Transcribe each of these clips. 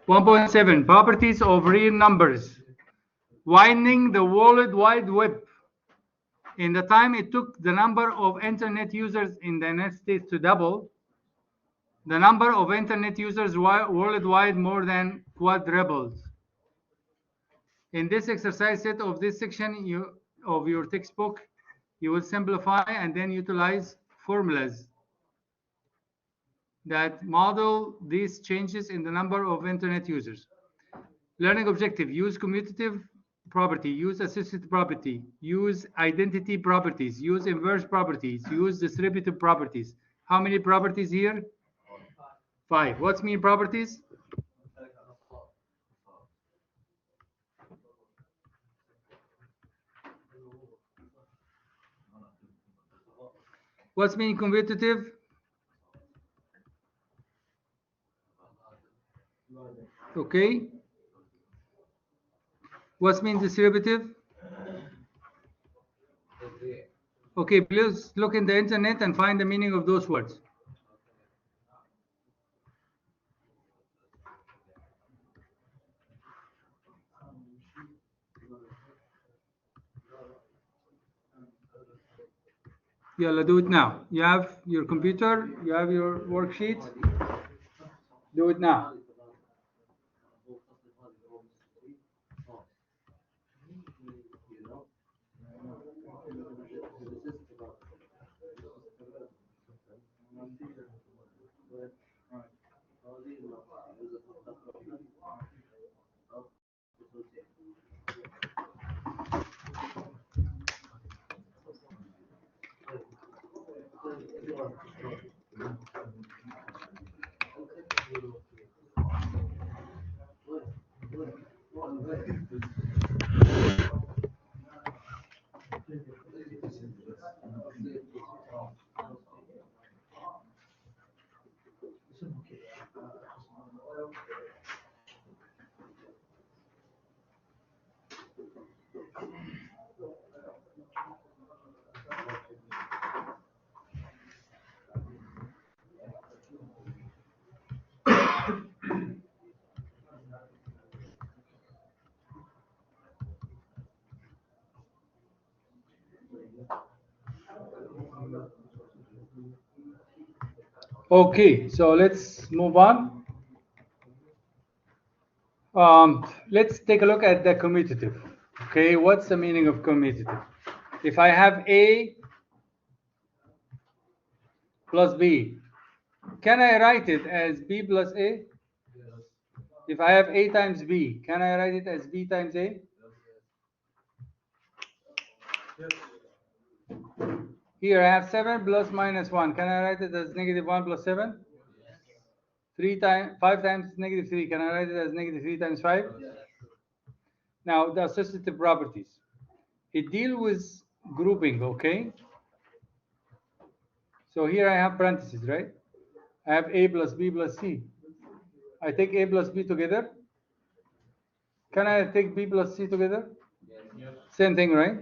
1.7 Properties of real numbers. Widening the World Wide Web. In the time it took the number of internet users in the United States to double, the number of internet users worldwide more than quadrupled. In this exercise set of this section of your textbook, you will simplify and then utilize formulas that model these changes in the number of internet users. Learning objective: use commutative property, use associative property, use identity properties, use inverse properties, use distributive properties. How many properties here? 5. What's mean properties? What's mean commutative? Okay. What's mean distributive? Okay, please look in the internet and find the meaning of those words. Yalla, do it now. You have your computer, you have your worksheet. Do it now. Okay, so let's move on. Let's take a look at the commutative. Okay, what's the meaning of commutative? If I have A plus B, can I write it as B plus A? If I have A times B, can I write it as B times A? Here I have 7 plus minus 1. Can I write it as negative 1 plus 7? 5 times negative 3. Can I write it as negative 3 times 5? Now, the associative properties. It deals with grouping, okay? So here I have parentheses, right? I have A plus B plus C. I take A plus B together. Can I take B plus C together? Yes. Same thing, right?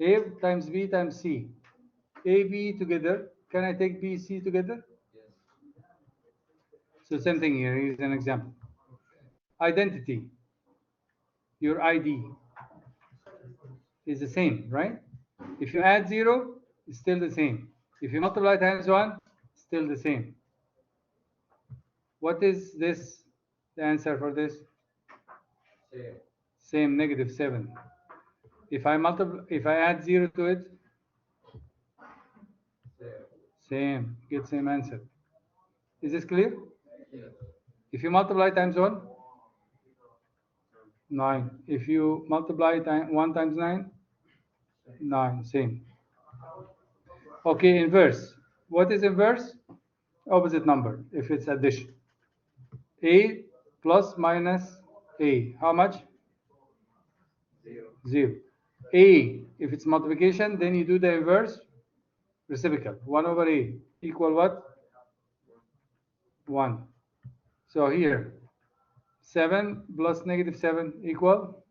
A times B times C. A, B together. Can I take B, C together? Yes. So same thing here. Here's an example. Identity. Your ID is the same, right? If you add 0, it's still the same. If you multiply times 1, still the same. What is this? The answer for this? Same, negative 7. If I add 0 to it, same, get same answer. Is this clear? Yes. If you multiply times 1, 9. If you multiply 1 times 9, 9, same. Okay, inverse. What is inverse? Opposite number, if it's addition. A plus minus A, how much? 0. A, if it's multiplication, then you do the inverse, reciprocal. 1 over A equal what? 1. So here, 7 plus negative 7 equal?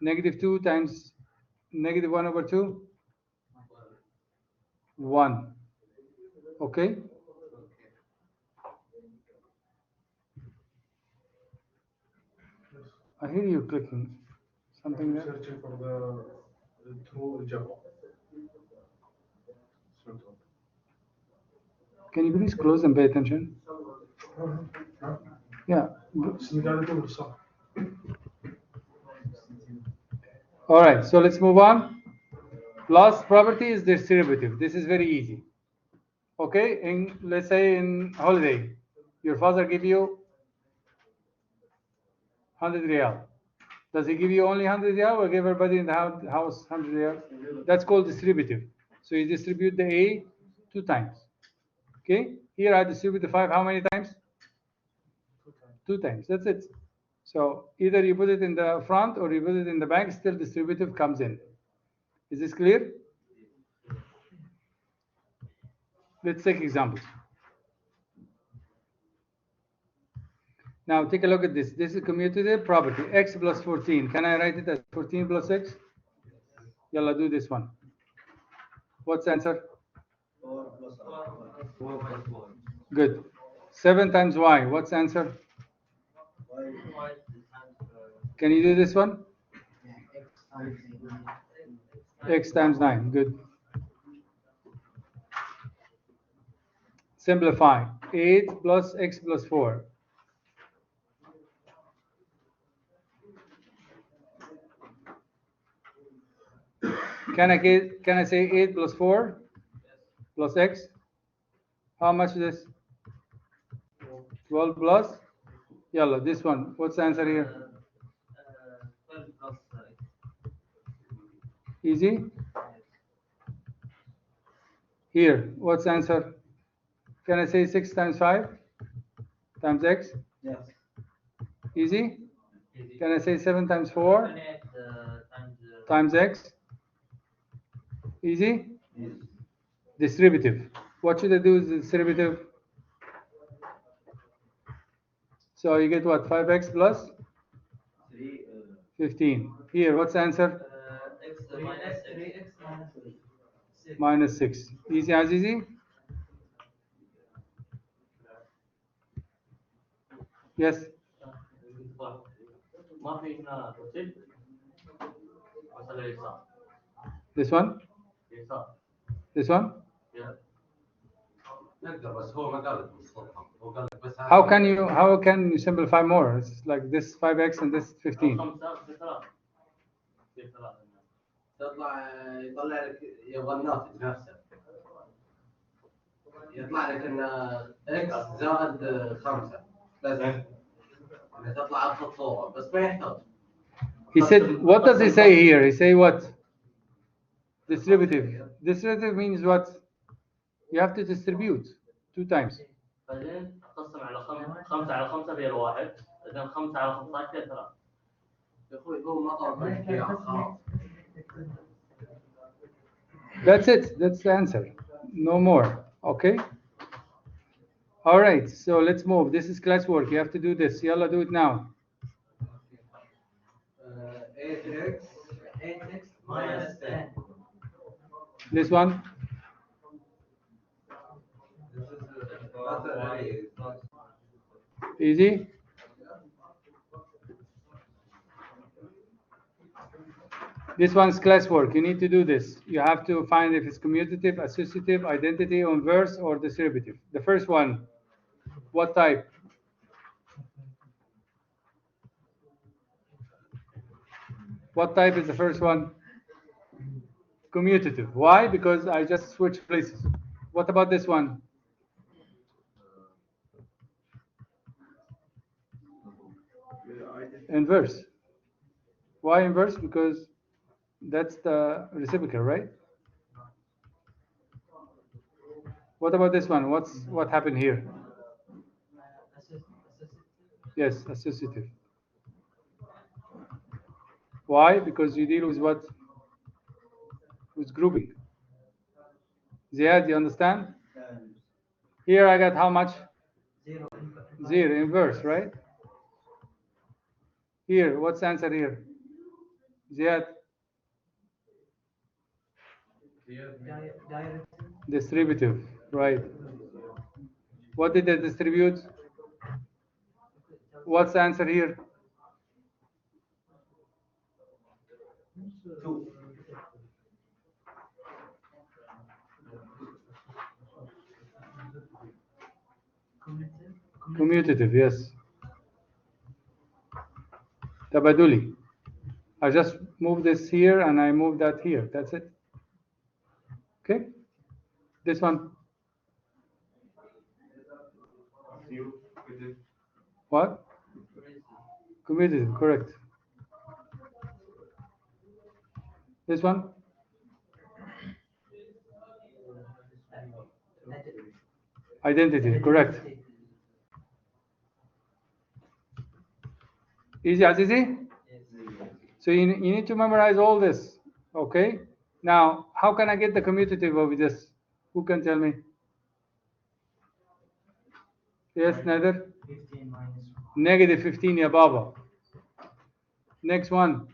Negative 2 times negative 1 over 2? 1. Okay? I hear you clicking something there. Searching for the true Java. Can you please close and pay attention? Yeah. All right, so let's move on. Last property is distributive. This is very easy. Okay, let's say in holiday, your father give you 100 riyal. Does he give you only 100 riyal or give everybody in the house 100 riyal? That's called distributive. So you distribute the A 2 times. Okay, here I distribute the 5 how many times? 2 times. That's it. So either you put it in the front or you put it in the back, still distributive comes in. Is this clear? Let's take examples. Now take a look at this. This is commutative property. X plus 14. Can I write it as 14 plus X? Yalla, do this one. What's the answer? 4 plus 4. Good. 7 times Y. What's the answer? Can you do this one? X times 9. Good. Simplify. 8 plus X plus 4. Can I say 8 plus 4 plus X? How much is this? 12 plus? Yalla, this one. What's the answer here? 12 plus Easy? Here, what's the answer? Can I say 6 times 5 times X? Yes. Easy? Can I say 7 times 4 times X? Easy? Yes. Distributive. What should I do with distributive? So you get what? 5x plus 15. Here, what's the answer? X minus 3x Minus 6. Easy as easy? Yes? ما في هنا توصيل وصل اليسار This one? يسار This one? نقدر بس هو ما قال لك بالصدفة هو قال لك بس How can you simplify more? It's like this 5x and this 15. يطلع لك يبغى الناتج نفسه يطلع لك ان x زائد 5 لازم تطلع ابسط صورة بس ما يحتاج. He said, what does he say here? He say what? Distributive. Distributive means what? You have to distribute 2 times. بعدين تقسم على 5 على 5 هي الواحد بعدين 5 على 15 هي 3 يا اخوي هو ما طلع That's it. That's the answer. No more. Okay? All right. So let's move. This is classwork. You have to do this. Yalla, do it now. 8x minus 10. This one? Easy? This one's classwork. You need to do this. You have to find if it's commutative, associative, identity, inverse, or distributive. The first one, what type? What type is the first one? Commutative. Why? Because I just switched places. What about this one? Inverse. Why inverse? Because that's the reciprocal, right? What about this one? What happened here? Yes, associative. Why? Because you deal with what? With grouping. Ziad, you understand? Here I got how much? 0. 0, inverse, right? Here, what's the answer here? Ziad? Distributive, right. What did they distribute? What's the answer here? Commutative, yes. Tabaduli. I just move this here and I move that here. That's it. Okay. This one. What? Commutative, correct. This one. Identity, correct. Easy, Azizi? So you need to memorize all this, okay? Now, how can I get the commutative of this? Who can tell me? Yes, Nader? 15 minus 1. Negative 15, ya Baba. Next one.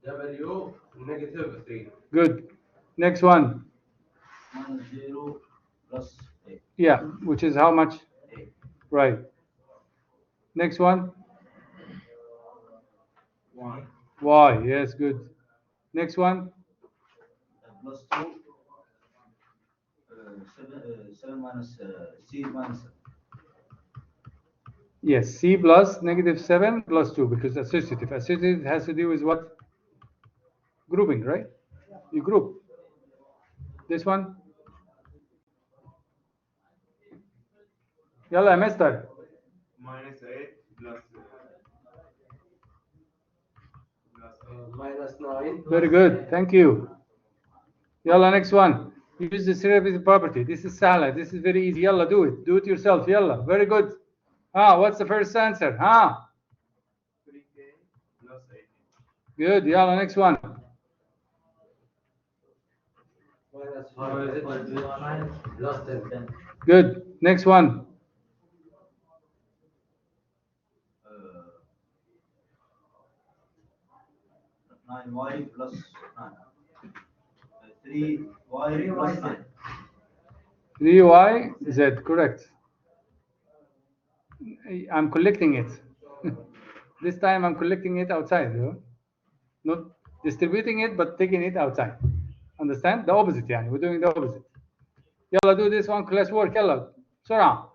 W negative 3. Good. Next one. Minus 0 plus 8. Yeah, which is how much? 8. Right. Next one. Y. Y, yes, good. Next one. Plus 2. 7 minus C minus 7. Yes, C plus negative 7 plus 2, because associative. Associative has to do with what? Grouping, right? You group. This one. Yalla, mister. minus 8 plus Minus 9. Very good. Thank you. Yalla, next one. Use the derivative property. This is Sahla. This is very easy. Yalla, do it. Do it yourself. Yalla. Very good. What's the first answer? 3k plus 18. Good. Yalla, next one. Minus plus 10. Good. Next one. 9y plus 9. 3y plus 9. 3yz, correct. I'm collecting it. This time I'm collecting it outside. Not distributing it, but taking it outside. Understand? The opposite, yani. We're doing the opposite. Yalla, do this one class work. Yalla. Surah.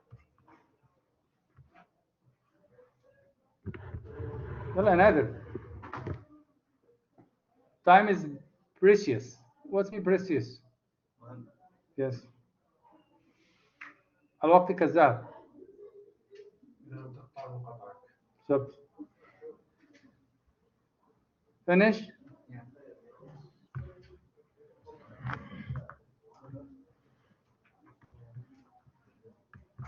Yalla, Nader. Time is precious. What's mean precious? Yes. الوقت كذاب. إذا لم تقطع مقاطعك. So, finish.